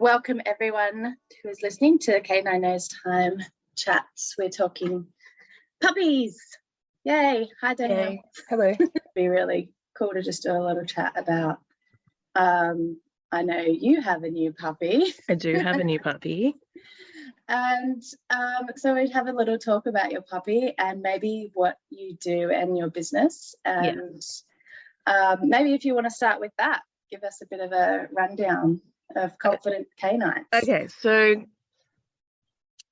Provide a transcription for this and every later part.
Welcome everyone who is listening to Canine Nose Time chats. We're talking puppies. Yay. Hi, Danielle. Yay. Hello. It'd be really cool to just do a little chat about, I know you have a new puppy. I do have a new puppy. And so we'd have a little talk about your puppy and maybe what you do and your business. And maybe if you want to start with that, give us a bit of a rundown of Confident Canines. Okay, so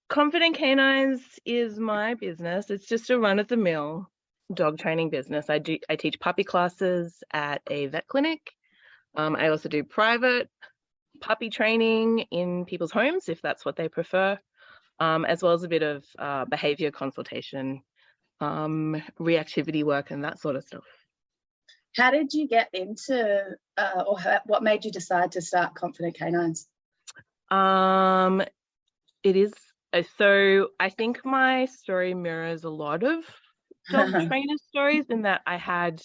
Confident Canines is my business. It's just a run-of-the-mill dog training business. I teach puppy classes at a vet clinic. I also do private puppy training in people's homes if that's what they prefer, as well as a bit of behavior consultation, reactivity work and that sort of stuff. How did you get into what made you decide to start Confident Canines? It is so I think my story mirrors a lot of dog trainer stories in that I had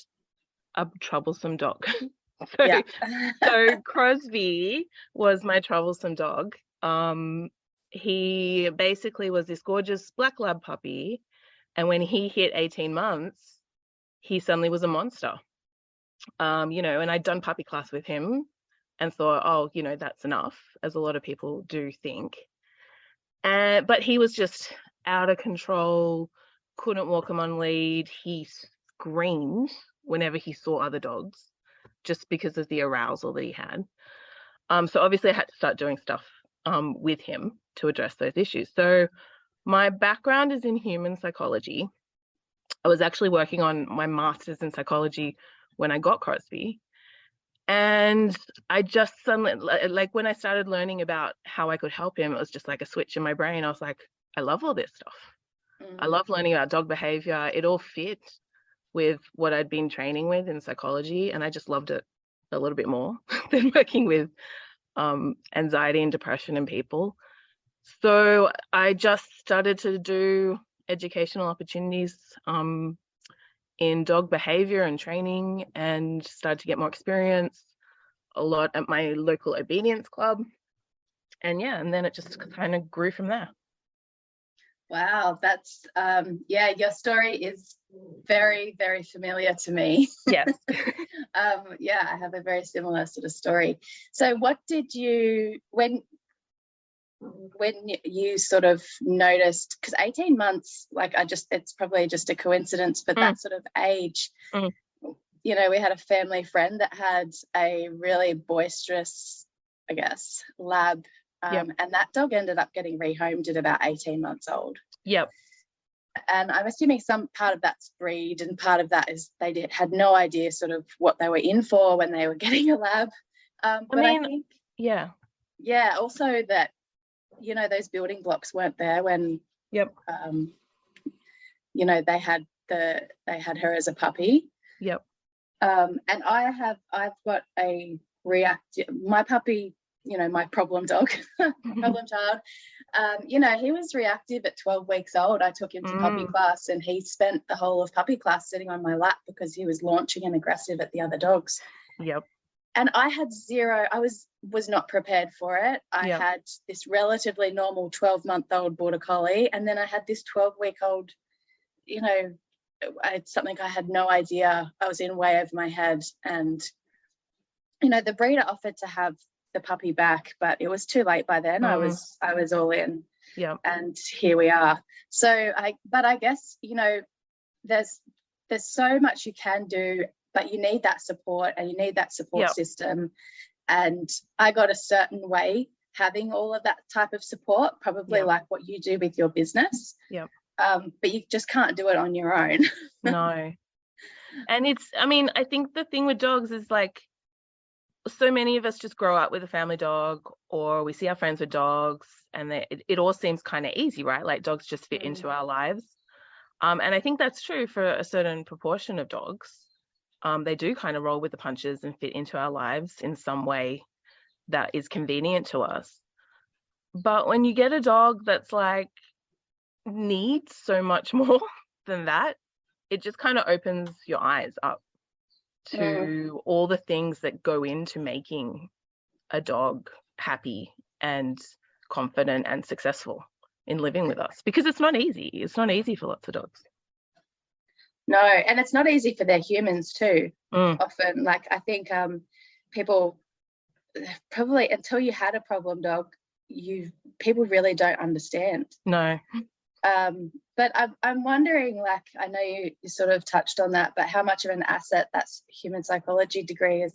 a troublesome dog. So Crosby was my troublesome dog. He basically was this gorgeous black lab puppy, and when he hit 18 months, he suddenly was a monster. And I'd done puppy class with him and thought, oh, that's enough, as a lot of people do think. But he was just out of control, couldn't walk him on lead. He screamed whenever he saw other dogs just because of the arousal that he had. So obviously I had to start doing stuff with him to address those issues. So my background is in human psychology. I was actually working on my master's in psychology when I got Crosby. And I just suddenly, like when I started learning about how I could help him, it was just like a switch in my brain. I was like, I love all this stuff. I love learning about dog behavior. It all fit with what I'd been training with in psychology. And I just loved it a little bit more than working with anxiety and depression in people. So I just started to do educational opportunities in dog behavior and training, and started to get more experience a lot at my local obedience club. And then it just kind of grew from there. Wow, that's your story is very, very familiar to me. Yes. I have a very similar sort of story. So what did you, when you sort of noticed, because 18 months, it's probably just a coincidence, but that sort of age, we had a family friend that had a really boisterous, I guess, lab, and that dog ended up getting rehomed at about 18 months old. Yep. And I'm assuming some part of that's breed, and part of that is they had no idea sort of what they were in for when they were getting a lab. I think, also that, those building blocks weren't there when they had her as a puppy. Yep. And I've got my puppy, my problem dog, problem child, he was reactive at 12 weeks old. I took him to puppy class, and he spent the whole of puppy class sitting on my lap because he was launching and aggressive at the other dogs. Yep. And I had I was not prepared for it. I had this relatively normal 12-month-old border collie, and then I had this 12-week-old, something I had no idea. I was in way over my head. And, the breeder offered to have the puppy back, but it was too late by then. I was all in. Yeah. And here we are. So I guess, there's so much you can do, but you need that support, and you need that support system. And I got a certain way having all of that type of support, probably like what you do with your business. Yeah. But you just can't do it on your own. No. And I think the thing with dogs is like, so many of us just grow up with a family dog, or we see our friends with dogs, and it all seems kind of easy, right? Like dogs just fit into our lives. And I think that's true for a certain proportion of dogs. They do kind of roll with the punches and fit into our lives in some way that is convenient to us. But when you get a dog that's like needs so much more than that, it just kind of opens your eyes up to all the things that go into making a dog happy and confident and successful in living with us, because it's not easy. It's not easy for lots of dogs. No, and it's not easy for their humans too. Mm. Often, like, I think people probably, until you had a problem dog, people really don't understand. No. But I'm wondering, like, I know you sort of touched on that, but how much of an asset that human psychology degree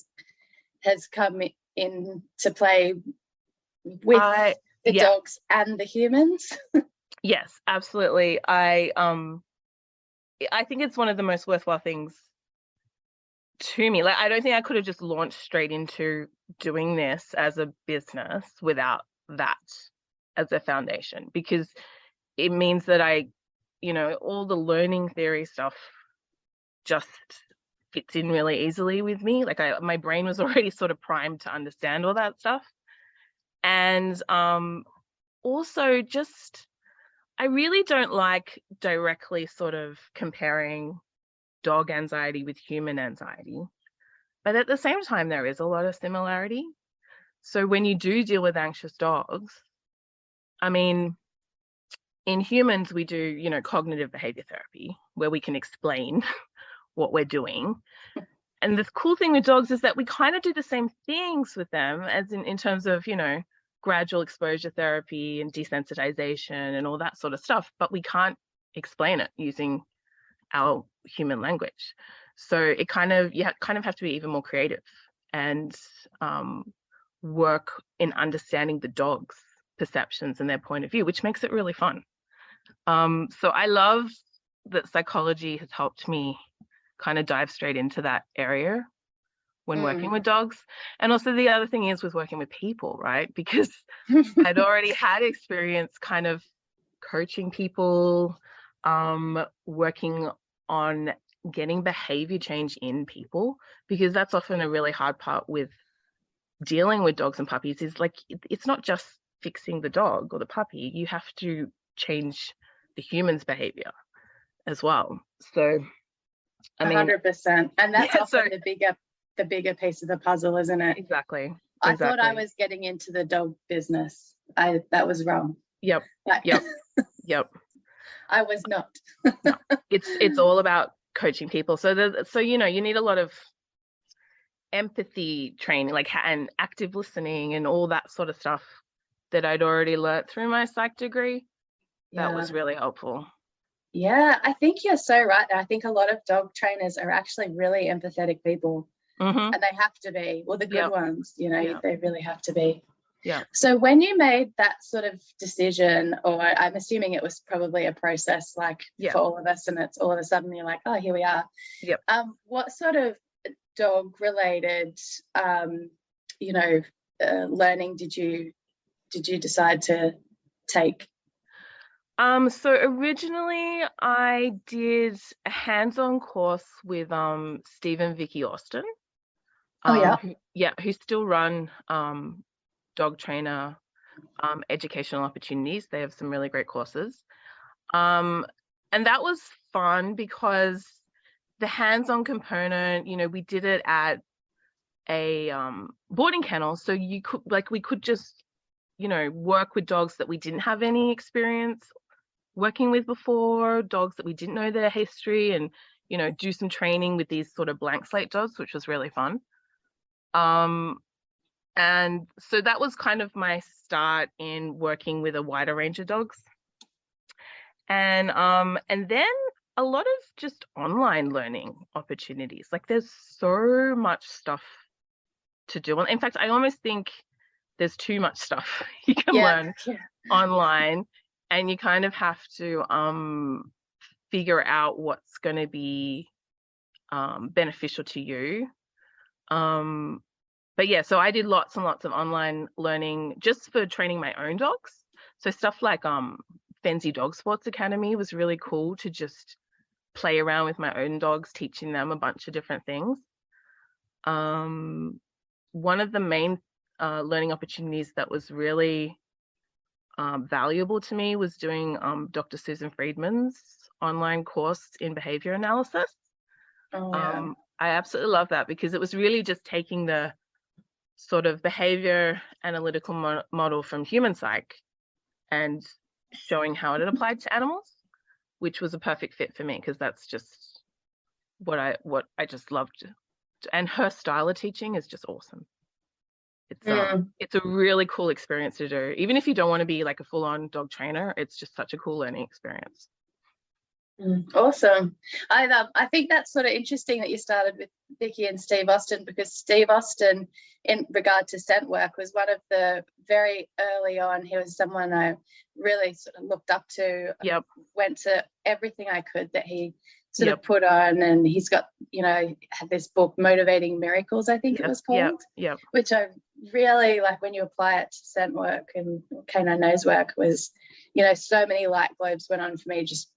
has come into play with the dogs and the humans? Yes, absolutely. I think it's one of the most worthwhile things to me. Like, I don't think I could have just launched straight into doing this as a business without that as a foundation, because it means that all the learning theory stuff just fits in really easily with me. Like, my brain was already sort of primed to understand all that stuff. And also, just, I really don't like directly sort of comparing dog anxiety with human anxiety, but at the same time there is a lot of similarity. So when you do deal with anxious dogs, I mean, in humans we do cognitive behavior therapy, where we can explain what we're doing, and the cool thing with dogs is that we kind of do the same things with them as in terms of gradual exposure therapy and desensitization and all that sort of stuff, but we can't explain it using our human language. So you kind of have to be even more creative and work in understanding the dog's perceptions and their point of view, which makes it really fun. So I love that psychology has helped me kind of dive straight into that area when working with dogs. And also the other thing is with working with people, right? Because I'd already had experience kind of coaching people, working on getting behavior change in people, because that's often a really hard part with dealing with dogs and puppies, is like, it's not just fixing the dog or the puppy, you have to change the human's behavior as well. So I mean, 100%. And that's often the bigger piece of the puzzle, isn't it? Exactly. I thought I was getting into the dog business. That was wrong. Yep. I was not. No, it's all about coaching people. So you need a lot of empathy training, like, and active listening and all that sort of stuff that I'd already learnt through my psych degree. That was really helpful. Yeah, I think you're so right. I think a lot of dog trainers are actually really empathetic people, and they have to be. Well, the good ones, they really have to be. Yeah. So when you made that sort of decision, or I'm assuming it was probably a process, like for all of us, and it's all of a sudden you're like, oh, here we are. Yep. What sort of dog-related, learning did you decide to take? So originally I did a hands-on course with Steve and Vicky Austin. Who still run dog trainer educational opportunities. They have some really great courses. And that was fun because the hands-on component, we did it at a boarding kennel. So we could just, work with dogs that we didn't have any experience working with before, dogs that we didn't know their history, and, do some training with these sort of blank slate dogs, which was really fun. And so that was kind of my start in working with a wider range of dogs. And then a lot of just online learning opportunities. Like, there's so much stuff to do. In fact, I almost think there's too much stuff you can learn online, and you kind of have to figure out what's going to be beneficial to you. But yeah, so I did lots and lots of online learning just for training my own dogs. So stuff like Fenzi Dog Sports Academy was really cool to just play around with my own dogs, teaching them a bunch of different things. One of the main learning opportunities that was really valuable to me was doing Dr. Susan Friedman's online course in behavior analysis. I absolutely love that, because it was really just taking the sort of behavior analytical model from human psych and showing how it applied to animals, which was a perfect fit for me because that's just what I just loved. And her style of teaching is just awesome. It's a really cool experience to do. Even if you don't want to be like a full-on dog trainer, it's just such a cool learning experience. Awesome. I think that's sort of interesting that you started with Vicky and Steve Austin, because Steve Austin, in regard to scent work, was one of the very early on. He was someone I really sort of looked up to. Yep. Went to everything I could that he sort of put on, and he's got, had this book, Motivating Miracles, I think it was called. Yep. Which I really like when you apply it to scent work and canine nose work was, so many light globes went on for me just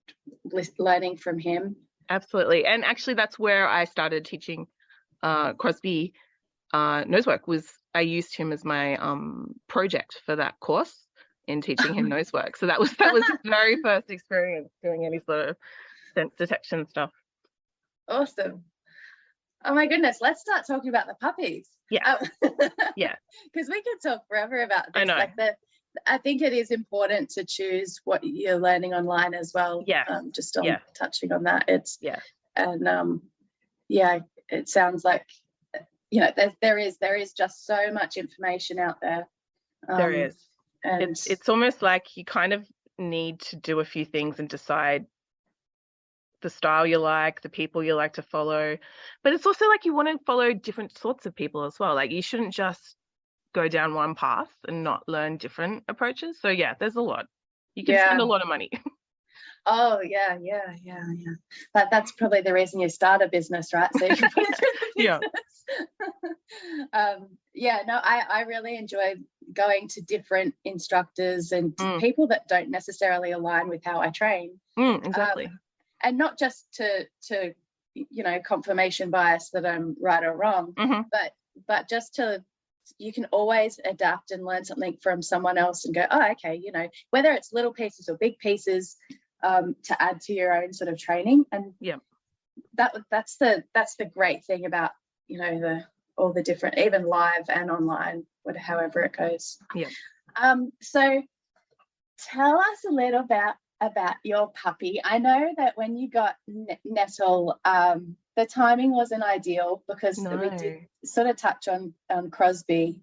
learning from him. Absolutely. And actually that's where I started teaching Crosby nose work. I used him as my project for that course in teaching him nose work. So that was his very first experience doing any sort of sense detection stuff. Awesome. Oh my goodness, let's start talking about the puppies. Yeah. Yeah. Because we could talk forever about this. I know. I think it is important to choose what you're learning online as well. Yeah. Just on touching on that. It sounds like there is just so much information out there. There is. And it's almost like you kind of need to do a few things and decide the style you like, the people you like to follow. But it's also like you want to follow different sorts of people as well. Like you shouldn't just go down one path and not learn different approaches. So yeah, there's a lot. You can spend a lot of money. Oh yeah. That's probably the reason you start a business, right? So you can put it through the business. I really enjoy going to different instructors and people that don't necessarily align with how I train. Exactly. And not just to confirmation bias that I'm right or wrong, but just you can always adapt and learn something from someone else and go, oh, okay, whether it's little pieces or big pieces, to add to your own sort of training. And that's the great thing about all the different, even live and online, however it goes. So tell us a little about your puppy. I know that when you got Nettle, the timing wasn't ideal because we did sort of touch on Crosby.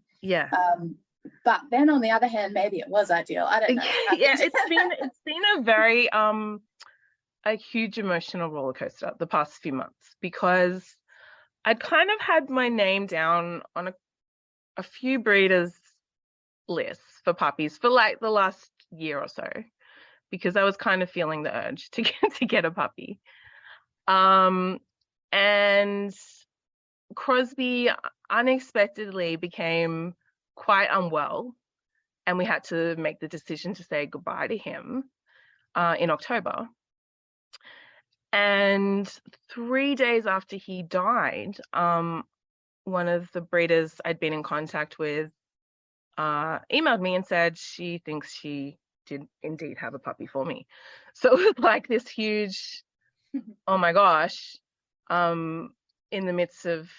But then on the other hand, maybe it was ideal. I don't know. It's been a very a huge emotional roller coaster the past few months, because I'd kind of had my name down on a few breeders' lists for puppies for like the last year or so, because I was kind of feeling the urge to get a puppy. And Crosby unexpectedly became quite unwell, and we had to make the decision to say goodbye to him in October. And 3 days after he died, one of the breeders I'd been in contact with emailed me and said she thinks she did indeed have a puppy for me. So it was like this huge, oh my gosh, in the midst of,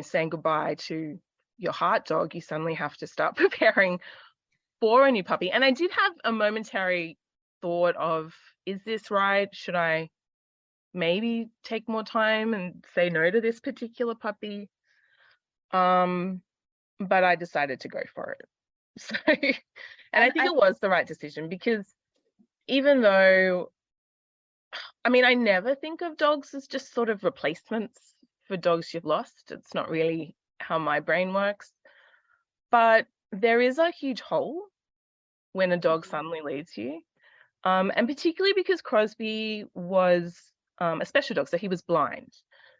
saying goodbye to your heart dog, you suddenly have to start preparing for a new puppy. And I did have a momentary thought of, is this right? Should I maybe take more time and say no to this particular puppy? But I decided to go for it. So, and I think it was the right decision, because even though, I never think of dogs as just sort of replacements for dogs you've lost. It's not really how my brain works. But there is a huge hole when a dog suddenly leaves you. And particularly because Crosby was a special dog, so he was blind.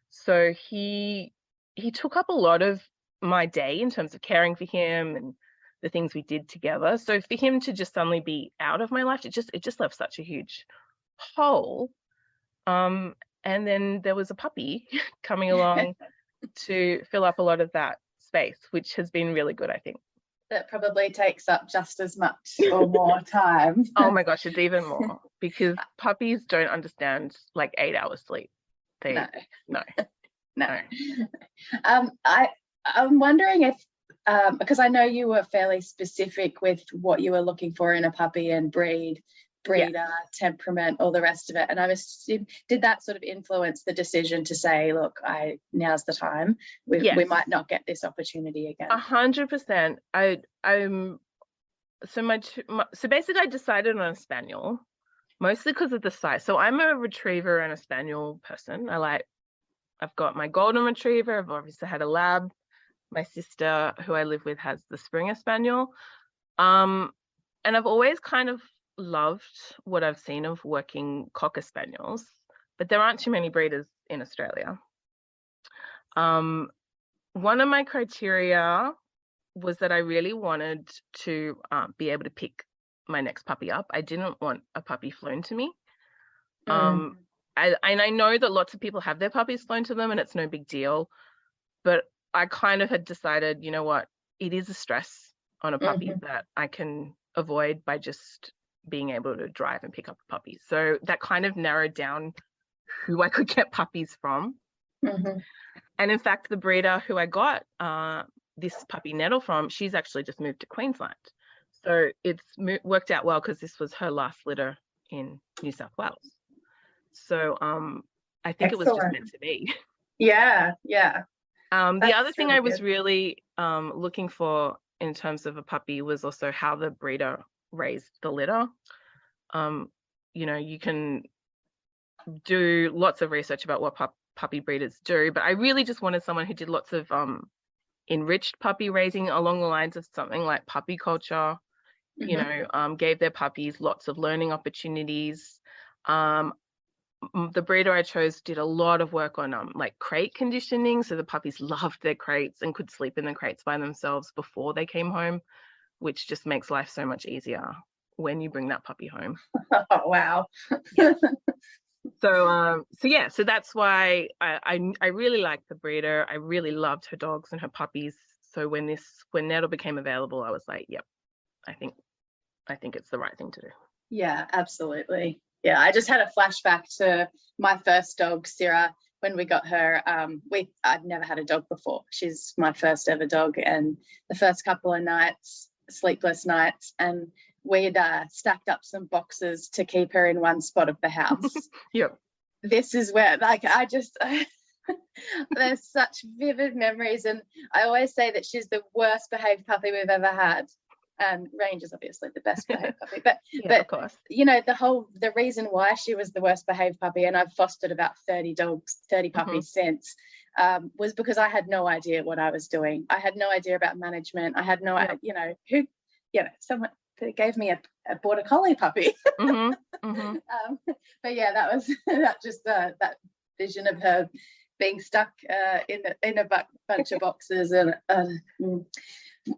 So he took up a lot of my day in terms of caring for him and the things we did together. So for him to just suddenly be out of my life, it just left such a huge hole. And then there was a puppy coming along to fill up a lot of that space, which has been really good, I think. That probably takes up just as much or more time. Oh my gosh, it's even more, because puppies don't understand like 8 hours sleep. No. I'm wondering if because I know you were fairly specific with what you were looking for in a puppy and breeder, temperament, all the rest of it. And I was, did that sort of influence the decision to say, look, now's the time. We might not get this opportunity again. 100%. So basically I decided on a spaniel, mostly because of the size. So I'm a retriever and a spaniel person. I've got my golden retriever. I've obviously had a lab. My sister, who I live with, has the Springer Spaniel. And I've always kind of loved what I've seen of working Cocker Spaniels, but there aren't too many breeders in Australia. One of my criteria was that I really wanted to be able to pick my next puppy up. I didn't want a puppy flown to me. I know that lots of people have their puppies flown to them and it's no big deal, but I kind of had decided, you know what, it is a stress on a puppy that I can avoid by just being able to drive and pick up a puppy. So that kind of narrowed down who I could get puppies from. And in fact, the breeder who I got this puppy Nettle from, she's actually just moved to Queensland. So it's worked out well because this was her last litter in New South Wales. So I think it was just meant to be. Yeah. The other thing I was really looking for in terms of a puppy was also how the breeder raised the litter. You can do lots of research about what puppy breeders do, but I really just wanted someone who did lots of enriched puppy raising along the lines of something like puppy culture, gave their puppies lots of learning opportunities. The breeder I chose did a lot of work on like crate conditioning, so the puppies loved their crates and could sleep in the crates by themselves before they came home, which just makes life so much easier when you bring that puppy home. Oh, wow. So that's why I really liked the breeder. I really loved her dogs and her puppies. So when Nettle became available, I was like, yep, I think it's the right thing to do. Yeah, absolutely. Yeah, I just had a flashback to my first dog, Sarah, when we got her. I'd never had a dog before. She's my first ever dog, and the first couple of nights, sleepless nights, and we'd stacked up some boxes to keep her in one spot of the house. Yep. This is where, there's such vivid memories, and I always say that she's the worst behaved puppy we've ever had. Ranger's obviously the best behaved puppy, but of course, the reason why she was the worst behaved puppy, and I've fostered about 30 puppies since, was because I had no idea what I was doing. I had no idea about management. I had no idea, someone gave me a border collie puppy. But yeah, that was that vision of her being stuck in a bunch of boxes, and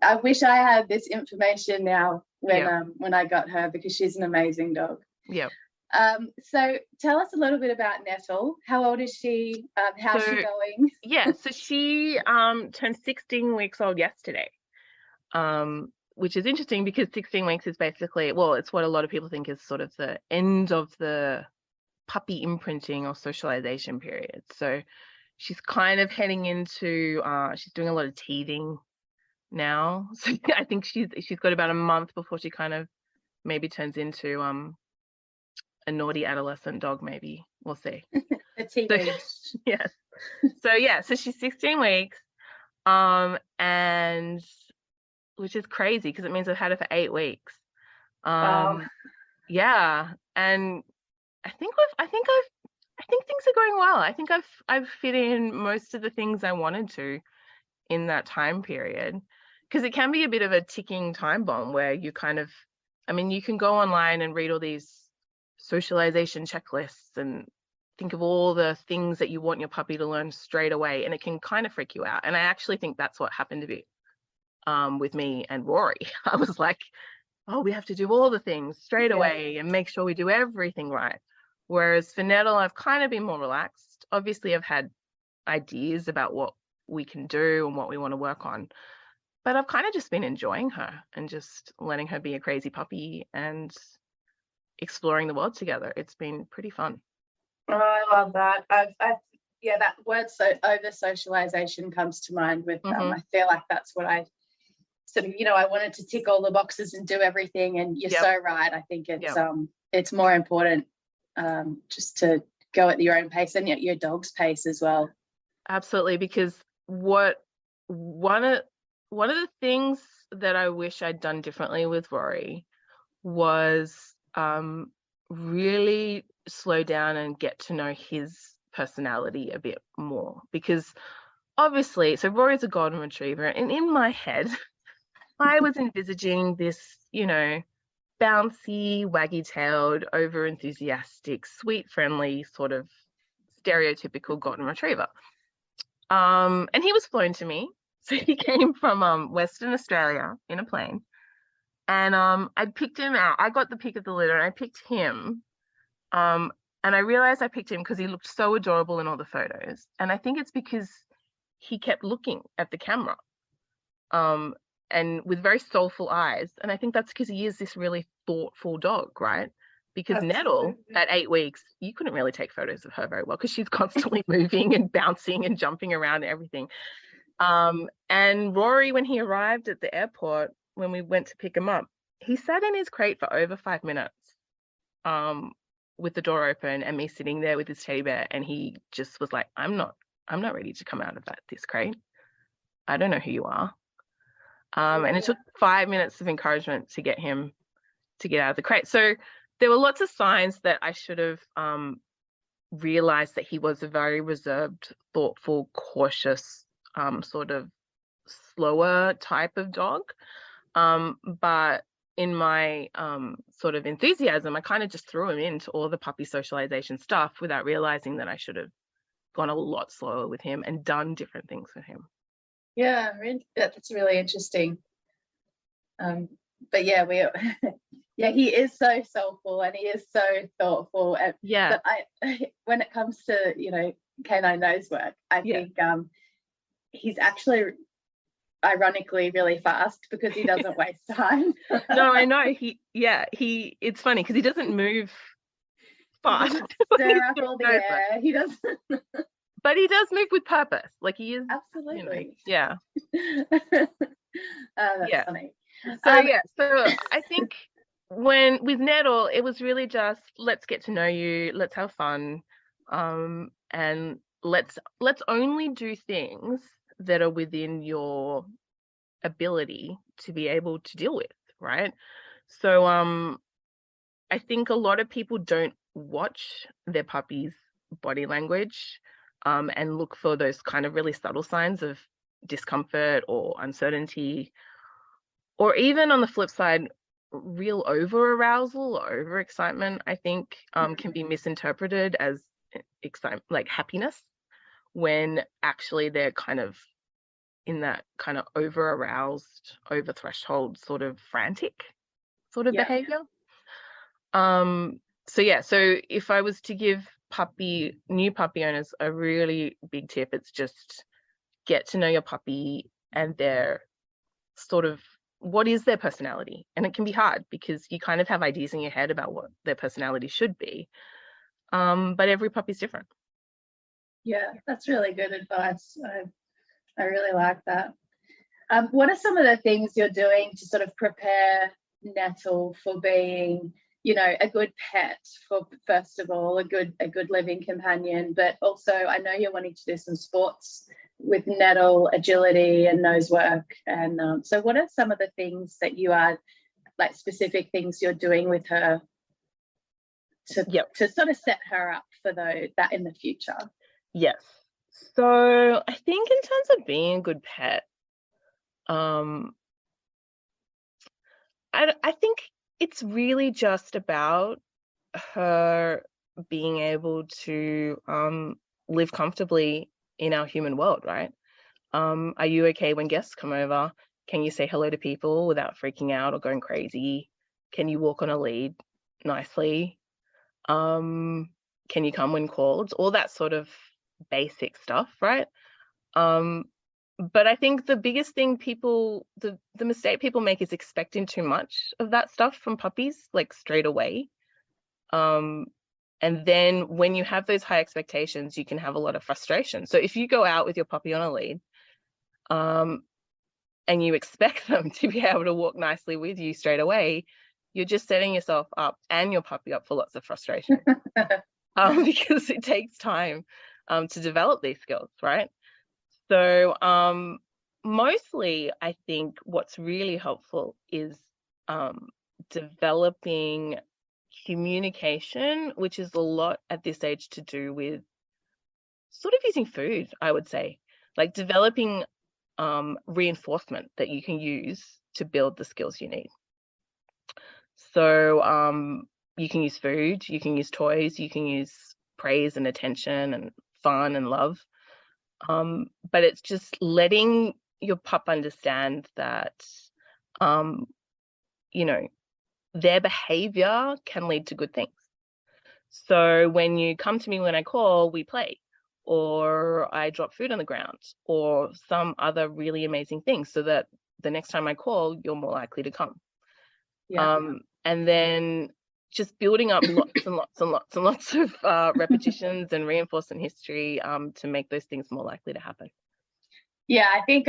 I wish I had this information now when I got her, because she's an amazing dog. Yeah. So tell us a little bit about Nettle. How old is she? How's she going? Yeah, so she turned 16 weeks old yesterday, which is interesting because 16 weeks is basically, it's what a lot of people think is sort of the end of the puppy imprinting or socialization period. So she's kind of heading into, she's doing a lot of teething now. So I think she's got about a month before she kind of maybe turns into a naughty adolescent dog, maybe. We'll see. A teenage. Yes. So she's 16 weeks, and which is crazy because it means I've had her for 8 weeks. Wow. Yeah, and I think things are going well. I think I've fit in most of the things I wanted to in that time period, because it can be a bit of a ticking time bomb where you you can go online and read all these socialization checklists and think of all the things that you want your puppy to learn straight away, and it can kind of freak you out. And I actually think that's what happened to be with me and Rory. I was like, oh, we have to do all the things straight away and make sure we do everything right. Whereas for Nettle, I've kind of been more relaxed. Obviously, I've had ideas about what we can do and what we want to work on, but I've kind of just been enjoying her and just letting her be a crazy puppy and exploring the world together. It's been pretty fun. Oh, I love that. That word over socialization comes to mind with I feel like that's what I sort of, I wanted to tick all the boxes and do everything. And you're so right. I think it's more important just to go at your own pace and at your dog's pace as well. Absolutely, because one of the things that I wish I'd done differently with Rory was really slow down and get to know his personality a bit more, because obviously, so Rory's a golden retriever, and in my head I was envisaging this, bouncy, waggy-tailed, over-enthusiastic, sweet, friendly, sort of stereotypical golden retriever. And he was flown to me. So he came from Western Australia in a plane. And I picked him out. I got the pick of the litter and I picked him. And I realized I picked him because he looked so adorable in all the photos. And I think it's because he kept looking at the camera. And with very soulful eyes. And I think that's because he is this really thoughtful dog, right? Because Absolutely. Nettle, at 8 weeks, you couldn't really take photos of her very well because she's constantly moving and bouncing and jumping around and everything. And Rory, when he arrived at the airport, when we went to pick him up, he sat in his crate for over 5 minutes with the door open and me sitting there with his teddy bear. And he just was like, I'm not ready to come out of this crate. I don't know who you are. And it took 5 minutes of encouragement to get him to get out of the crate. So there were lots of signs that I should have realized that he was a very reserved, thoughtful, cautious, sort of slower type of dog. But in my sort of enthusiasm, I kind of just threw him into all the puppy socialization stuff without realizing that I should have gone a lot slower with him and done different things with him. Yeah, that's really interesting. But yeah, he is so soulful and he is so thoughtful. And but when it comes to canine nose work, I think he's actually ironically really fast because he doesn't waste time. No, I know. It's funny because he doesn't move fast. He doesn't stir up all the air. He doesn't. But he does move with purpose. Like he is. Absolutely. Yeah. That's funny. So I think with Nettle, it was really just let's get to know you, let's have fun, and let's only do things that are within your ability to be able to deal with, right? So I think a lot of people don't watch their puppy's body language and look for those kind of really subtle signs of discomfort or uncertainty, or even on the flip side, real over arousal or over excitement, I think can be misinterpreted as excitement, like happiness, when actually they're kind of in that kind of over aroused, over threshold sort of frantic sort of behavior. So if I was to give new puppy owners a really big tip, it's just get to know your puppy and their sort of what is their personality. And it can be hard because you kind of have ideas in your head about what their personality should be, but every puppy's different. Yeah, that's really good advice. I really like that. What are some of the things you're doing to sort of prepare Nettle for being a good pet, for first of all a good living companion, but also I know you're wanting to do some sports with Nettle, agility and nose work, and so what are some of the things that you are, like, specific things you're doing with her to sort of set her up for that in the future? Yes. So I think in terms of being a good pet, I think it's really just about her being able to live comfortably in our human world, right? Are you okay when guests come over? Can you say hello to people without freaking out or going crazy? Can you walk on a lead nicely? Can you come when called? All that sort of basic stuff, right? But I think the biggest thing the mistake people make is expecting too much of that stuff from puppies, like straight away. And then when you have those high expectations, you can have a lot of frustration. So if you go out with your puppy on a lead, and you expect them to be able to walk nicely with you straight away, you're just setting yourself up and your puppy up for lots of frustration. Because it takes time to develop these skills, right? So mostly I think what's really helpful is developing communication, which is a lot at this age to do with sort of using food, I would say, like developing reinforcement that you can use to build the skills you need. So you can use food, you can use toys, you can use praise and attention and fun and love. But it's just letting your pup understand that, you know, their behavior can lead to good things. So when you come to me when I call, we play, or I drop food on the ground, or some other really amazing thing, so that the next time I call, you're more likely to come. And then just building up lots and lots and lots and lots of repetitions and reinforcement history to make those things more likely to happen. Yeah, I think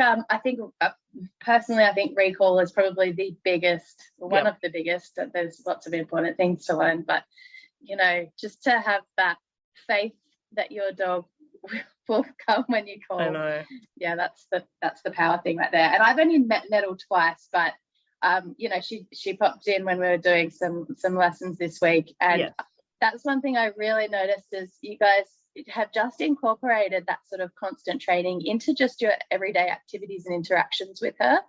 personally, I think recall is probably the biggest, one of the biggest. There's lots of important things to learn, but you know, just to have that faith that your dog will come when you call. I know. Yeah, that's the power thing right there. And I've only met Nettle twice, but you know, she popped in when we were doing some lessons this week, and that's one thing I really noticed is you guys have just incorporated that sort of constant training into just your everyday activities and interactions with her.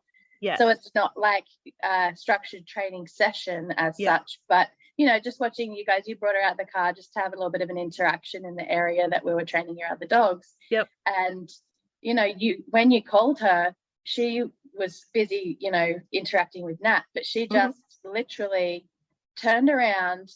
Yeah. So it's not like a structured training session as such, but you know, just watching you guys, you brought her out the car just to have a little bit of an interaction in the area that we were training your other dogs. Yep. And you know, when you called her, she was busy, you know, interacting with Nat, but she just literally turned around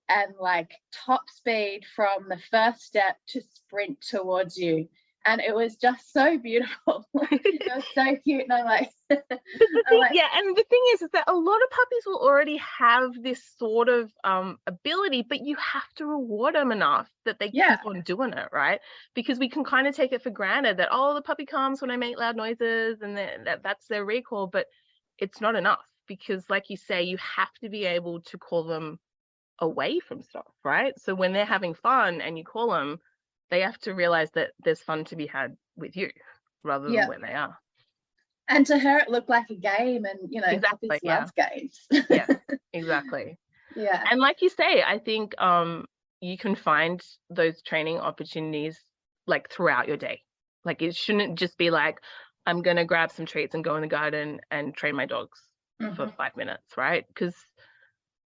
and like top speed from the first step to sprint towards you. And it was just so beautiful. It was so cute. And I'm like, yeah. And the thing is that a lot of puppies will already have this sort of ability, but you have to reward them enough that they keep on doing it, right? Because we can kind of take it for granted that, oh, the puppy comes when I make loud noises and that's their recall, but it's not enough, because like you say, you have to be able to call them away from stuff, right? So when they're having fun and you call them, they have to realize that there's fun to be had with you rather than where they are. And to her, it looked like a game, and you know, puppies love games. Yeah, exactly. Yeah. And like you say, I think you can find those training opportunities like throughout your day. Like it shouldn't just be like, I'm going to grab some treats and go in the garden and train my dogs for 5 minutes, right? Because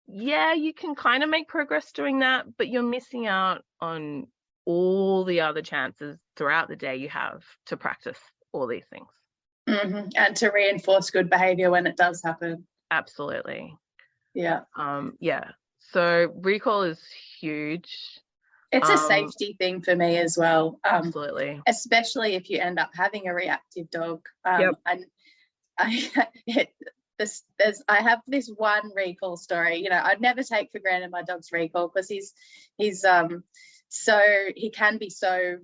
you can kind of make progress doing that, but you're missing out on all the other chances throughout the day you have to practice all these things. And to reinforce good behavior when it does happen. Absolutely. Yeah. So recall is huge. It's a safety thing for me as well. Absolutely. Especially if you end up having a reactive dog. And I have this one recall story. You know, I'd never take for granted my dog's recall, because he's he can be so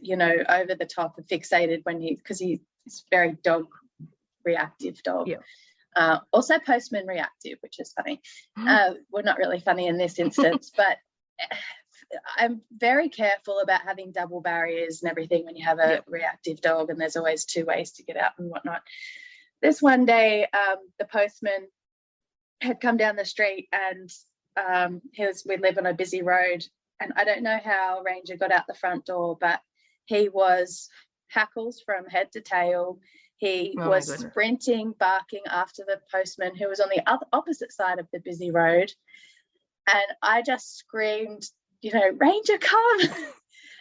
you know, over the top and fixated because he's very dog reactive dog. Also postman reactive, which is funny. Well, not really funny in this instance, but I'm very careful about having double barriers and everything when you have a reactive dog, and there's always two ways to get out and whatnot. This one day the postman had come down the street, and we live on a busy road, and I don't know how Ranger got out the front door, but he was hackles from head to tail. He was sprinting, barking after the postman, who was on the opposite side of the busy road. And I just screamed, you know, Ranger, come.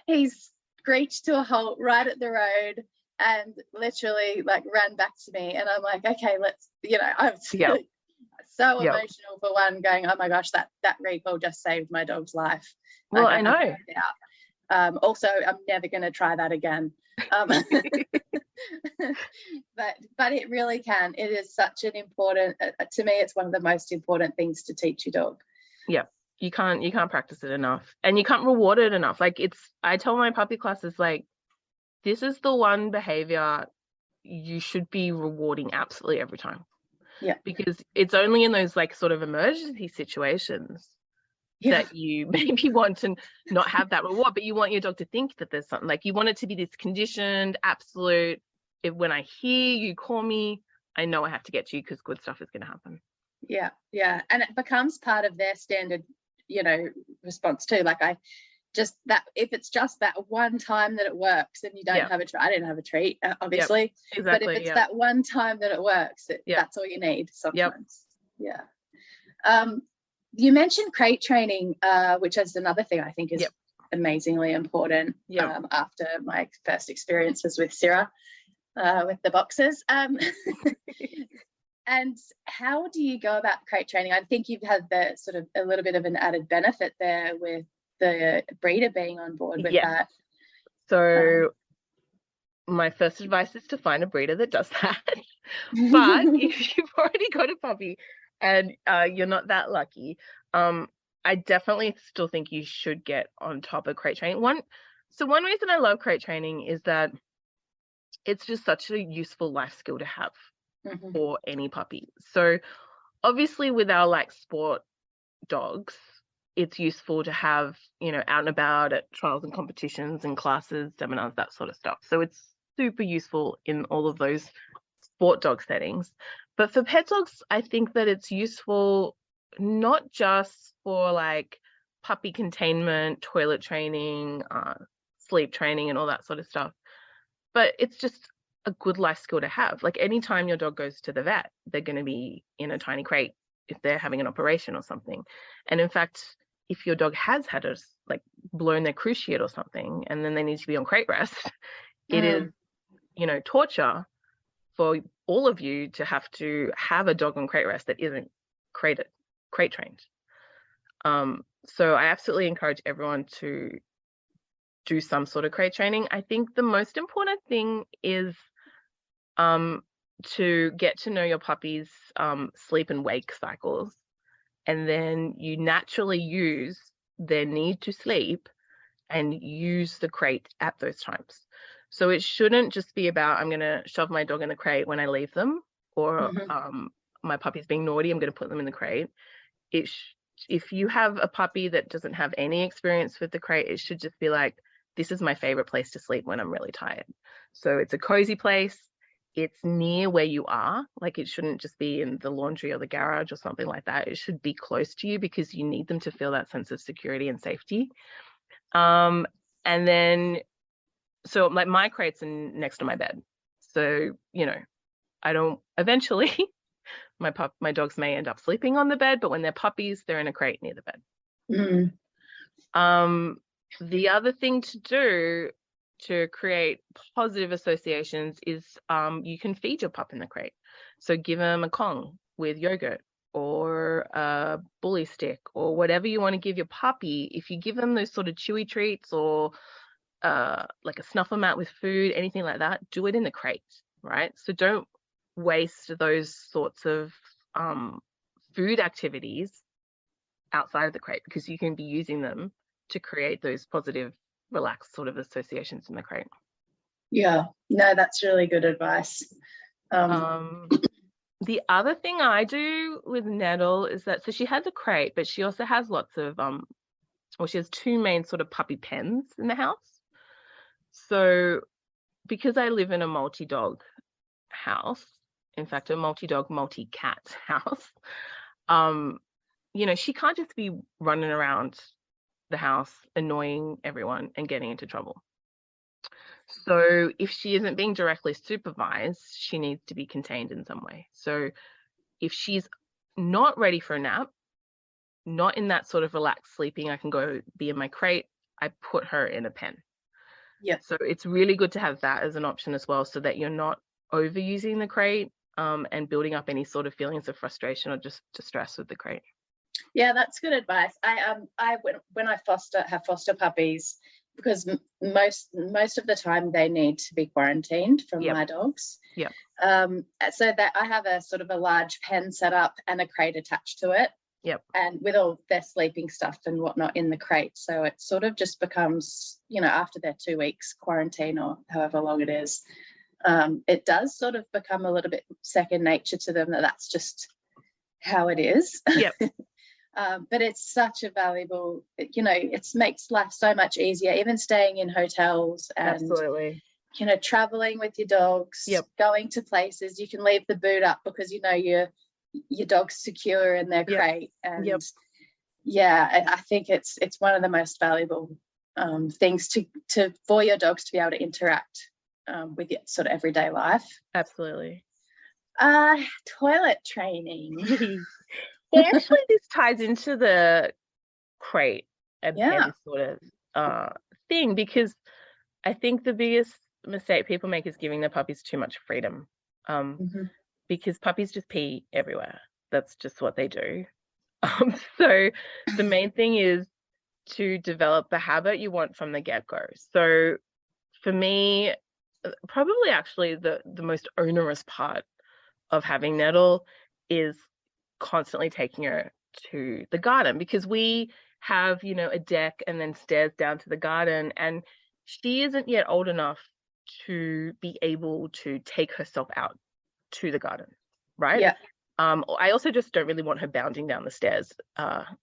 He screeched to a halt right at the road and literally like ran back to me. And I'm like, okay, let's, you know, I'm so emotional for one, going, oh my gosh, that recall just saved my dog's life. Well, I know. Also, I'm never going to try that again. But it really can. It is such an important, to me, it's one of the most important things to teach your dog. Yeah, you can't practice it enough, and you can't reward it enough. Like I tell my puppy classes, like, this is the one behavior you should be rewarding absolutely every time. Yeah. Because it's only in those like sort of emergency situations that you maybe want to not have that reward, but you want your dog to think that there's something, like you want it to be this conditioned, absolute, when I hear you call me, I know I have to get to you because good stuff is going to happen. Yeah. Yeah. And it becomes part of their standard, you know, response too. Like just that, if it's just that one time that it works and you don't have a treat, I didn't have a treat, obviously. Exactly. But if it's that one time that it works, that's all you need sometimes. Yeah. You mentioned crate training, which is another thing I think is amazingly important after my first experiences with Sarah, with the boxes. And how do you go about crate training? I think you've had the sort of a little bit of an added benefit there with the breeder being on board with that. So my first advice is to find a breeder that does that. But if you've already got a puppy and you're not that lucky, I definitely still think you should get on top of crate training. One reason I love crate training is that it's just such a useful life skill to have for any puppy. So obviously with our like sport dogs, it's useful to have, you know, out and about at trials and competitions and classes, seminars, that sort of stuff. So it's super useful in all of those sport dog settings. But for pet dogs, I think that it's useful not just for like puppy containment, toilet training, sleep training and all that sort of stuff, but it's just a good life skill to have. Like anytime your dog goes to the vet, they're going to be in a tiny crate if they're having an operation or something. And in fact, if your dog has had like blown their cruciate or something and then they need to be on crate rest, it is, you know, torture for all of you to have a dog on crate rest that isn't crate trained. So I absolutely encourage everyone to do some sort of crate training. I think the most important thing is to get to know your puppy's sleep and wake cycles, and then you naturally use their need to sleep and use the crate at those times. So it shouldn't just be about, I'm going to shove my dog in the crate when I leave them, or my puppy's being naughty, I'm going to put them in the crate. If you have a puppy that doesn't have any experience with the crate, it should just be like, this is my favorite place to sleep when I'm really tired. So it's a cozy place. It's near where you are. Like it shouldn't just be in the laundry or the garage or something like that. It should be close to you because you need them to feel that sense of security and safety. And then, so like my crate's next to my bed. So, you know, eventually my dogs may end up sleeping on the bed, but when they're puppies, they're in a crate near the bed. The other thing to do to create positive associations is you can feed your pup in the crate. So give them a Kong with yogurt or a bully stick or whatever you want to give your puppy. If you give them those sort of chewy treats or like a snuffer mat with food, anything like that, do it in the crate, right? So don't waste those sorts of food activities outside of the crate, because you can be using them to create those positive, relaxed sort of associations in the crate. Yeah, no, that's really good advice. The other thing I do with Nettle is that, so she has a crate, but she also has lots of, she has two main sort of puppy pens in the house. So because I live in a multi-dog house, in fact, a multi-dog, multi-cat house, you know, she can't just be running around the house annoying everyone and getting into trouble. So if she isn't being directly supervised, she needs to be contained in some way. So if she's not ready for a nap, not in that sort of relaxed sleeping, I can go be in my crate, I put her in a pen. Yeah. So it's really good to have that as an option as well, so that you're not overusing the crate and building up any sort of feelings of frustration or just distress with the crate. Yeah, that's good advice. When I have foster puppies, because most of the time they need to be quarantined from my dogs. Yeah. So that I have a sort of a large pen set up and a crate attached to it. Yep. And with all their sleeping stuff and whatnot in the crate. So it sort of just becomes, you know, after their 2 weeks quarantine or however long it is, it does sort of become a little bit second nature to them, that's just how it is. Yep. But it's such a valuable, it makes life so much easier, even staying in hotels and Absolutely. Traveling with your dogs, Yep. going to places. You can leave the boot up because your dog's secure in their crate. And yep. Yeah, I think it's one of the most valuable things for your dogs to be able to interact with your sort of everyday life. Absolutely. Toilet training. Well, actually, this ties into the crate and pen sort of thing, because I think the biggest mistake people make is giving their puppies too much freedom, because puppies just pee everywhere. That's just what they do. So the main thing is to develop the habit you want from the get-go. So for me, probably actually the most onerous part of having Nettle is constantly taking her to the garden, because we have, a deck and then stairs down to the garden, and she isn't yet old enough to be able to take herself out to the garden, right? Yeah. I also just don't really want her bounding down the stairs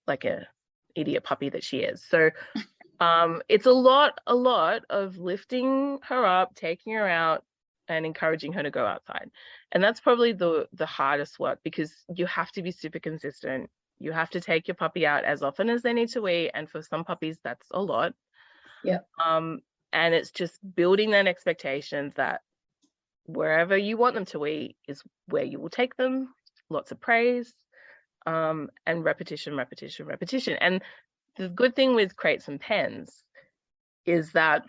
like a idiot puppy that she is. So it's a lot of lifting her up, taking her out, and encouraging her to go outside. And that's probably the hardest work, because you have to be super consistent. You have to take your puppy out as often as they need to wee, and for some puppies that's a lot. Yeah. And it's just building that expectation that wherever you want them to wee is where you will take them. Lots of praise, and repetition. And the good thing with crates and pens is that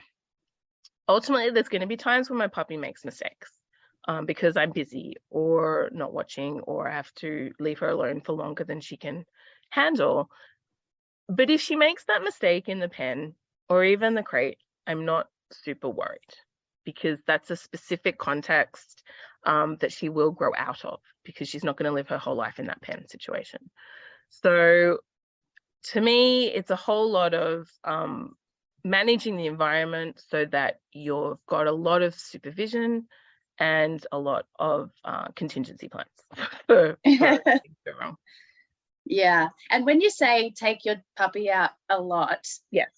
ultimately there's going to be times when my puppy makes mistakes, because I'm busy or not watching, or I have to leave her alone for longer than she can handle. But if she makes that mistake in the pen or even the crate, I'm not super worried, because that's a specific context that she will grow out of, because she's not going to live her whole life in that pen situation. So to me, it's a whole lot of managing the environment so that you've got a lot of supervision and a lot of contingency plans for things to go wrong. Yeah. And when you say take your puppy out a lot, yes,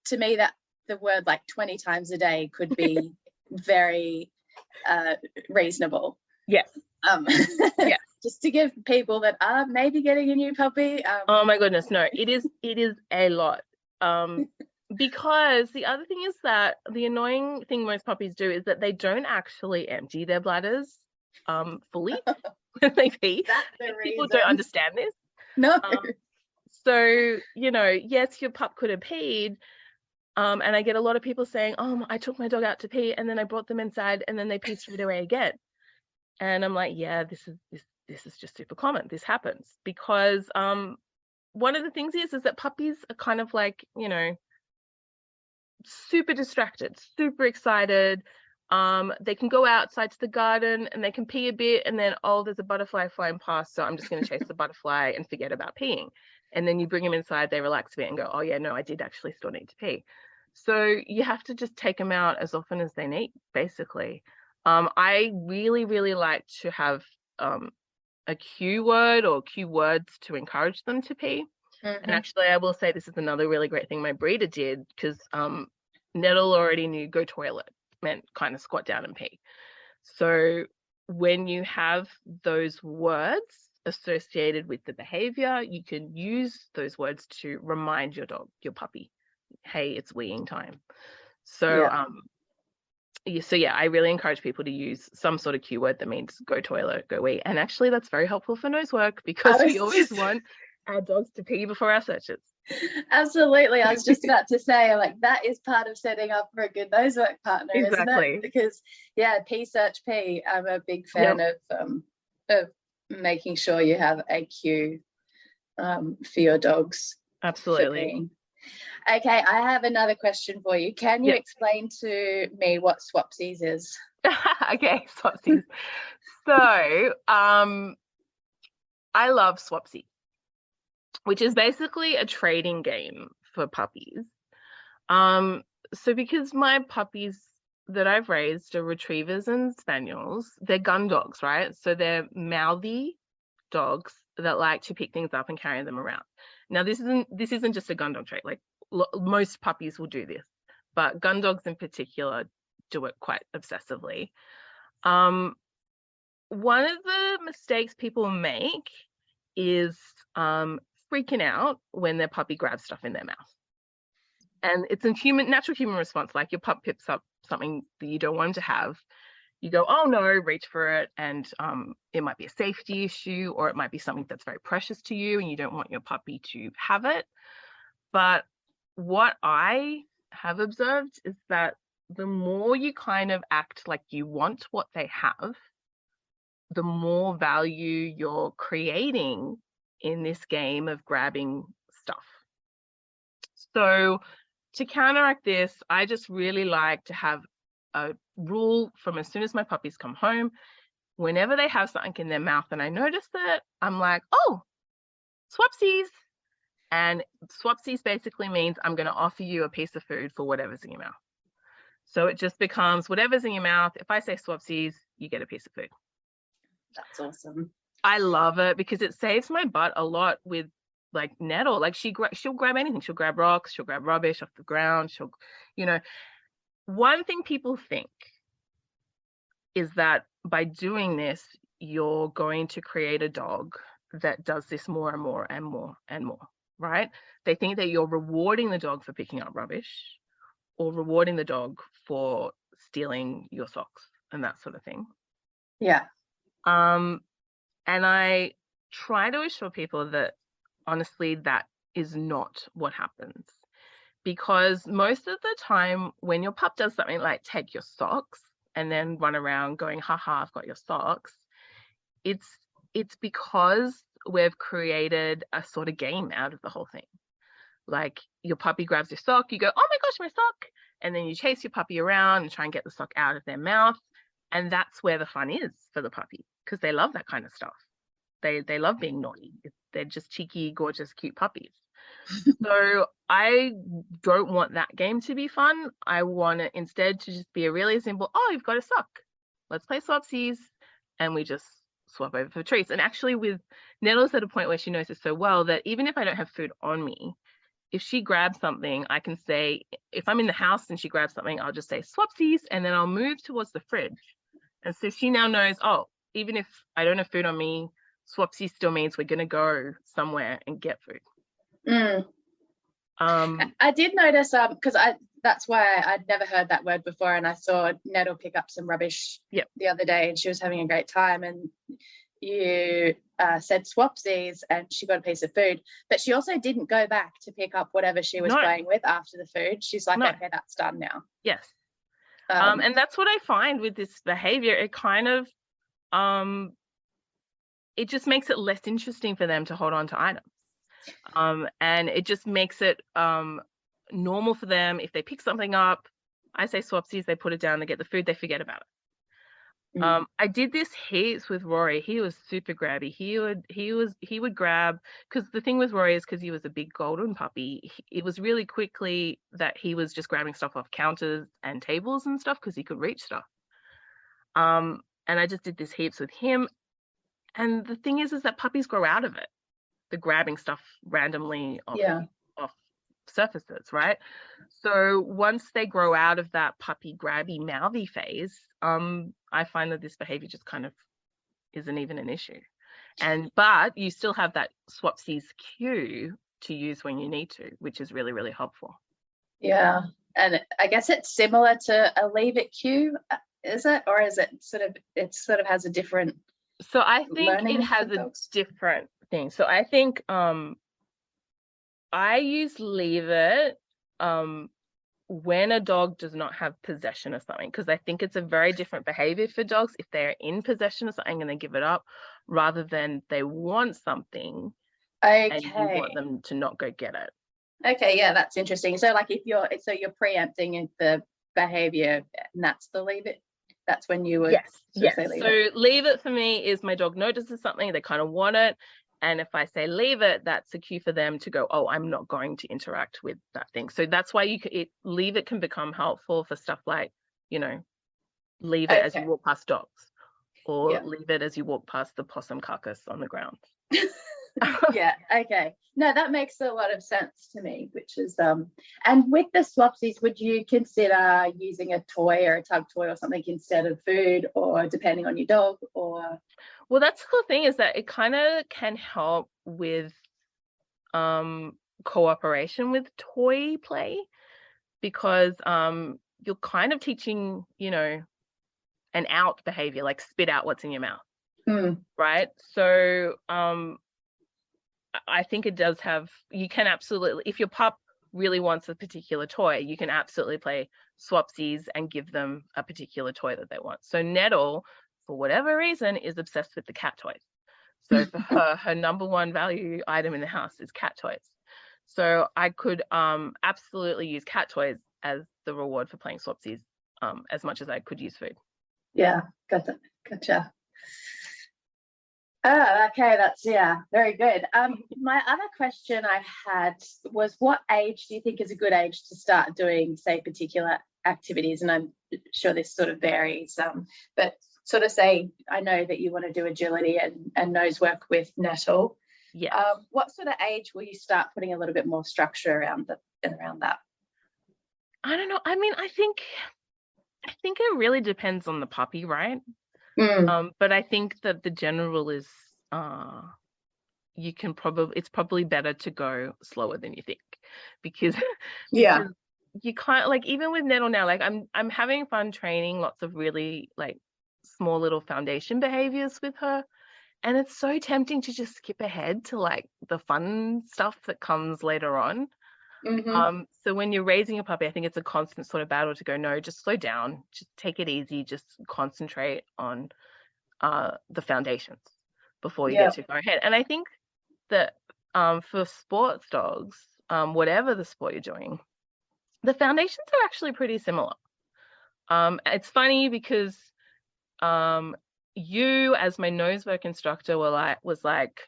to me that the word like 20 times a day could be very reasonable. Yes. Yes. Just to give people that are maybe getting a new puppy. Oh my goodness, no, it is a lot. Because the other thing is that the annoying thing most puppies do is that they don't actually empty their bladders fully when they pee. People don't understand this. No. So, yes, your pup could have peed. And I get a lot of people saying, oh, I took my dog out to pee and then I brought them inside and then they peed straight away again. And I'm like, yeah, this is just super common. This happens because one of the things is that puppies are kind of like, super distracted, super excited. They can go outside to the garden and they can pee a bit and then, oh, there's a butterfly flying past, so I'm just going to chase the butterfly and forget about peeing. And then you bring them inside, they relax a bit and go, oh yeah, no, I did actually still need to pee. So you have to just take them out as often as they need, basically. I really, really like to have a cue word or cue words to encourage them to pee. And actually, I will say this is another really great thing my breeder did, because Nettle already knew go toilet meant kind of squat down and pee. So when you have those words associated with the behavior, you can use those words to remind your dog, your puppy, hey, it's weeing time. So I really encourage people to use some sort of cue word that means go toilet, go wee. And actually that's very helpful for nose work, because we always want our dogs to pee before our searches. Absolutely. I was just about to say, like, that is part of setting up for a good nose work partner, exactly. Isn't it? Because pee search pee, I'm a big fan of making sure you have a cue for your dogs. Absolutely. Okay, I have another question for you. Can you explain to me what swapsies is? Okay, swapsies. So I love swapsies, which is basically a trading game for puppies. So because my puppies that I've raised are retrievers and spaniels, they're gun dogs, right? So they're mouthy dogs that like to pick things up and carry them around. Now, this isn't just a gun dog trait. Like most puppies will do this, but gun dogs in particular do it quite obsessively. One of the mistakes people make is freaking out when their puppy grabs stuff in their mouth. And it's a natural human response. Like your pup picks up something that you don't want him to have. You go, oh no, reach for it. And it might be a safety issue, or it might be something that's very precious to you and you don't want your puppy to have it. But what I have observed is that the more you kind of act like you want what they have, the more value you're creating in this game of grabbing stuff. So to counteract this, I just really like to have a rule from as soon as my puppies come home, whenever they have something in their mouth and I notice that, I'm like, oh, swapsies. And swapsies basically means I'm going to offer you a piece of food for whatever's in your mouth. So it just becomes whatever's in your mouth. If I say swapsies, you get a piece of food. That's awesome. I love it because it saves my butt a lot with like Nettle. Like she'll grab anything. She'll grab rocks, she'll grab rubbish off the ground. She'll, one thing people think is that by doing this, you're going to create a dog that does this more and more and more and more, right? They think that you're rewarding the dog for picking up rubbish or rewarding the dog for stealing your socks and that sort of thing. Yeah. And I try to assure people that honestly, that is not what happens. Because most of the time when your pup does something like take your socks and then run around going, haha, I've got your socks, it's because we've created a sort of game out of the whole thing. Like your puppy grabs your sock, you go, oh my gosh, my sock. And then you chase your puppy around and try and get the sock out of their mouth. And that's where the fun is for the puppy, because they love that kind of stuff. They love being naughty. They're just cheeky, gorgeous, cute puppies. So I don't want that game to be fun. I want it instead to just be a really simple, oh, you've got a sock. Let's play swapsies. And we just swap over for treats. And actually with Nettle's at a point where she knows it so well that even if I don't have food on me, if she grabs something, I can say, if I'm in the house and she grabs something, I'll just say swapsies, and then I'll move towards the fridge. And so she now knows, oh, even if I don't have food on me, swapsies still means we're going to go somewhere and get food. I did notice, because that's why I'd never heard that word before, and I saw Nettle pick up some rubbish the other day, and she was having a great time, and you said swapsies, and she got a piece of food, but she also didn't go back to pick up whatever she was playing with after the food. She's like, okay, that's done now. Yes. And that's what I find with this behavior. It kind of it just makes it less interesting for them to hold on to items. And it just makes it normal for them. If they pick something up, I say swapsies, they put it down, they get the food, they forget about it. I did this heaps with Rory. He was super grabby. He would grab, because the thing with Rory is because he was a big golden puppy, it was really quickly that he was just grabbing stuff off counters and tables and stuff because he could reach stuff. And I just did this heaps with him. And the thing is that puppies grow out of it, the grabbing stuff randomly off surfaces, right? So once they grow out of that puppy grabby mouthy phase, I find that this behavior just kind of isn't even an issue. But you still have that swapsies cue to use when you need to, which is really, really helpful. Yeah. And I guess it's similar to a leave it cue, is it? Or is it sort of has a different... So I think it has a different thing. So I think I use leave it when a dog does not have possession of something, because I think it's a very different behavior for dogs if they're in possession of something and they give it up, rather than they want something and you want them to not go get it. Okay, yeah, that's interesting. So like if you're preempting the behavior, and that's the leave it, that's when you would yes. Say leave it. So leave it for me is my dog notices something, they kind of want it, And if I say leave it, that's a cue for them to go, oh, I'm not going to interact with that thing. So that's why leave it can become helpful for stuff like, leave it as you walk past dogs, or leave it as you walk past the possum carcass on the ground. Yeah, okay. No, that makes a lot of sense to me, which is and with the swapsies, would you consider using a toy or a tug toy or something instead of food, or depending on your dog? Or well, that's the cool thing, is that it kind of can help with cooperation with toy play, because you're kind of teaching, an out behavior, like spit out what's in your mouth. Right? So I think it does have, you can absolutely, if your pup really wants a particular toy, you can absolutely play swapsies and give them a particular toy that they want. So Nettle, for whatever reason, is obsessed with the cat toys. So for her number one value item in the house is cat toys. So I could absolutely use cat toys as the reward for playing swapsies, as much as I could use food. Yeah, gotcha. Oh, okay, that's very good. My other question I had was, what age do you think is a good age to start doing, say, particular activities? And I'm sure this sort of varies, but sort of say, I know that you want to do agility and nose work with Nettle. Yeah. What sort of age will you start putting a little bit more structure around that? I don't know. I mean, I think it really depends on the puppy, right? But I think that the general is it's probably better to go slower than you think, because you can't, like, even with Nettle now, like I'm having fun training lots of really like small little foundation behaviors with her, and it's so tempting to just skip ahead to like the fun stuff that comes later on. So when you're raising a puppy, I think it's a constant sort of battle to go, no, just slow down, just take it easy, just concentrate on the foundations before you get to go ahead. And I think that for sports dogs, whatever the sport you're doing, the foundations are actually pretty similar. It's funny because you, as my nose work instructor, was like,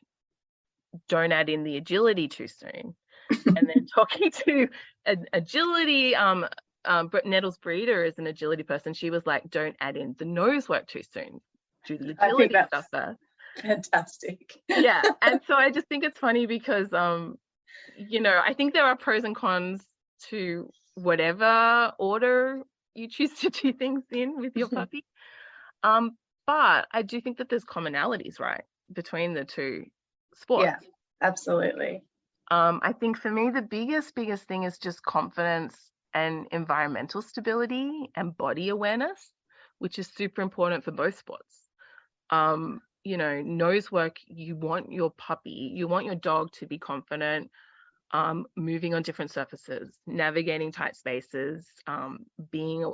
don't add in the agility too soon. And then talking to agility, Nettle's breeder is an agility person. She was like, don't add in the nose work too soon. Do the agility stuff there. Fantastic. Yeah. And so I just think it's funny because, I think there are pros and cons to whatever order you choose to do things in with your puppy. But I do think that there's commonalities, right, between the two sports. Yeah, absolutely. I think for me, the biggest thing is just confidence and environmental stability and body awareness, which is super important for both sports. Nose work, you want your dog to be confident, moving on different surfaces, navigating tight spaces, being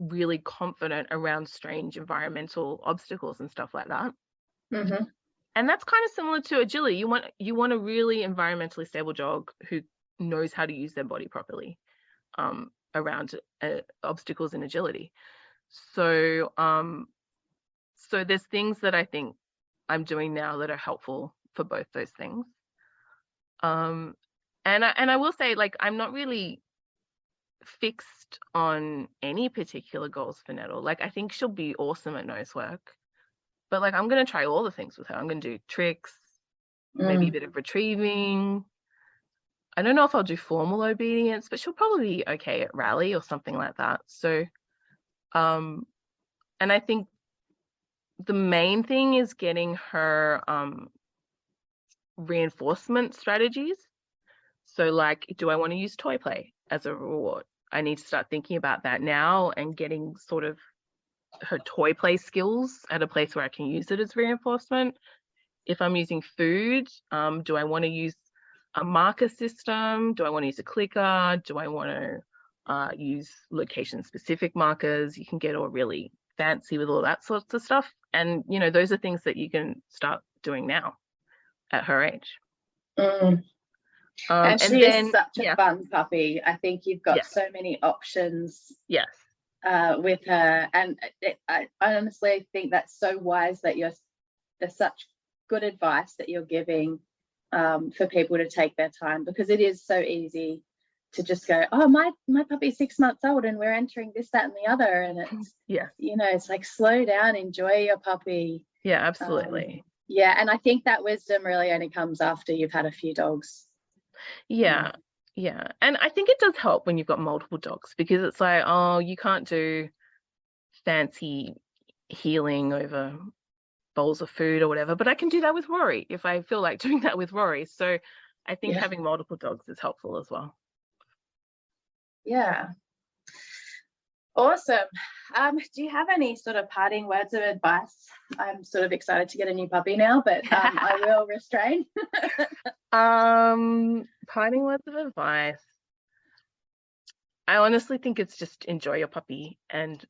really confident around strange environmental obstacles and stuff like that. And that's kind of similar to agility. You want a really environmentally stable dog who knows how to use their body properly around obstacles in agility. So there's things that I think I'm doing now that are helpful for both those things. And I will say, like, I'm not really fixed on any particular goals for Nettle. Like, I think she'll be awesome at nose work, but like, I'm going to try all the things with her. I'm going to do tricks, maybe a bit of retrieving. I don't know if I'll do formal obedience, but she'll probably be okay at rally or something like that. So, and I think the main thing is getting her reinforcement strategies. So like, do I want to use toy play as a reward? I need to start thinking about that now and getting sort of her toy play skills at a place where I can use it as reinforcement. If I'm using food, do I want to use a marker system? Do I want to use a clicker? Do I want to use location-specific markers? You can get all really fancy with all that sorts of stuff. And, those are things that you can start doing now at her age. And she is such a fun puppy. I think you've got so many options with her. And I honestly think that's so wise that there's such good advice that you're giving for people to take their time, because it is so easy to just go, oh, my puppy's 6 months old and we're entering this, that and the other, and it's it's like, slow down, enjoy your puppy. Absolutely. And I think that wisdom really only comes after you've had a few dogs. And I think it does help when you've got multiple dogs, because it's like, oh, you can't do fancy healing over bowls of food or whatever, but I can do that with Rory if I feel like doing that with Rory. So I think having multiple dogs is helpful as well. Awesome. Do you have any sort of parting words of advice? I'm sort of excited to get a new puppy now, but I will restrain. Parting words of advice. I honestly think it's just enjoy your puppy, and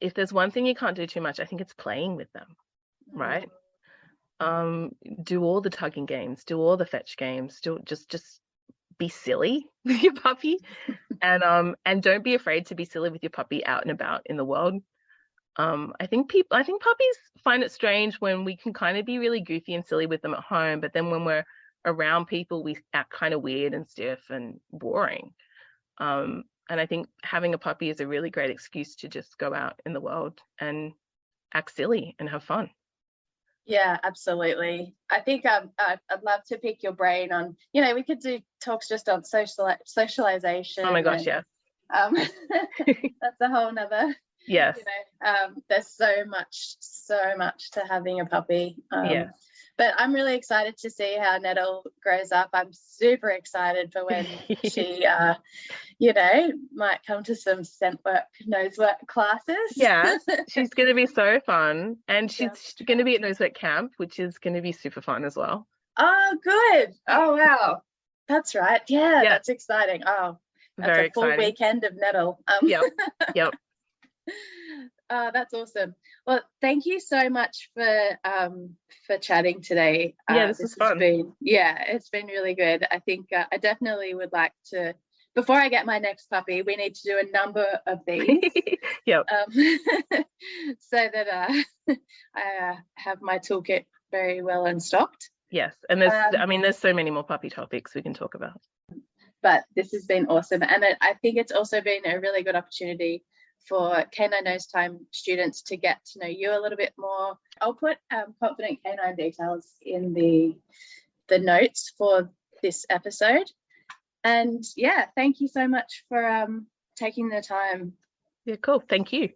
if there's one thing you can't do too much, I think it's playing with them, right? Do all the tugging games, do all the fetch games, just be silly with your puppy, and don't be afraid to be silly with your puppy out and about in the world. I think puppies find it strange when we can kind of be really goofy and silly with them at home, but then when we're around people, we act kind of weird and stiff and boring. And I think having a puppy is a really great excuse to just go out in the world and act silly and have fun. Yeah, absolutely. I think I'd love to pick your brain on, we could do talks just on socialization. Oh my gosh, yeah. That's a whole nother. Yes. There's so much to having a puppy. Yes. But I'm really excited to see how Nettle grows up. I'm super excited for when she, might come to some scent work, nose work classes. Yeah, she's going to be so fun. And she's going to be at nose work camp, which is going to be super fun as well. Oh, good. Oh, wow. That's right. Yeah, that's exciting. Oh, that's very a full exciting weekend of Nettle. Yep. That's awesome. Well, thank you so much for chatting today. This was fun. It's been really good. I think I definitely would like to, before I get my next puppy, we need to do a number of these. Yep. So that I have my toolkit very well and stocked. Yes, and there's so many more puppy topics we can talk about. But this has been awesome, and I think it's also been a really good opportunity for Canine Nose Time students to get to know you a little bit more. I'll put Confident Canine details in the notes for this episode. And thank you so much for taking the time. Yeah, cool. Thank you.